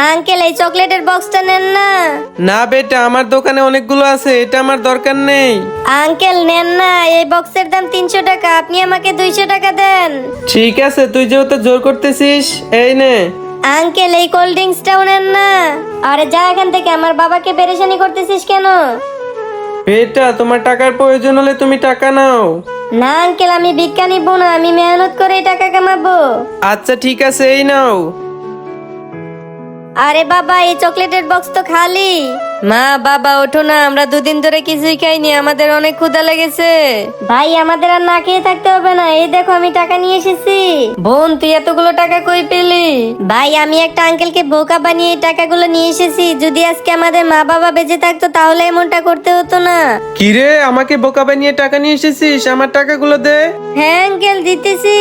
Uncle এই চকলেটের বক্সটা নেন না। না বেটা, আমার দোকানে অনেকগুলো আছে, এটা আমার দরকার নেই। আঙ্কেল নেন না, এই বক্সের দাম 300 টাকা, আপনি আমাকে 200 টাকা দেন। ঠিক আছে, তুই যেহেতু জোর করতেছিস, এই নে। আঙ্কেল এই কোল্ড ড্রিঙ্কসটাও নেন না। আরে যা এখান থেকে, আমার বাবাকে পেরেশানি করতেছিস কেন? বেটা, তোমার টাকার প্রয়োজন হলে তুমি টাকা নাও। না আঙ্কেল, আমি ভিক্ষা নিবো না, আমি মেহনত করে টাকা কামাবো। আচ্ছা ঠিক আছে, এই নাও। আরে বাবা, এই চকলেটের বক্স তো খালি। মা বাবা ওঠো না, আমরা দুদিন ধরে কিছুই খাইনি, আমাদের অনেক ক্ষুধা লেগেছে। ভাই আমাদের আর না খেয়ে থাকতে হবে না, এই দেখো আমি টাকা নিয়ে এসেছি। বোন তুই এতগুলো টাকা কই পেলি? ভাই আমি একটা আঙ্কেলকে বোকা বানিয়ে এই টাকাগুলো নিয়ে এসেছি, যদি আজকে আমাদের মা বাবা বেঁচে থাকতো তাহলে এমনটা করতে হতো না। কিরে, আমাকে বোকা বানিয়ে টাকা নিয়ে এসেছিস? আমার টাকাগুলো দে। হ্যাঁ আঙ্কেল দিতেছি।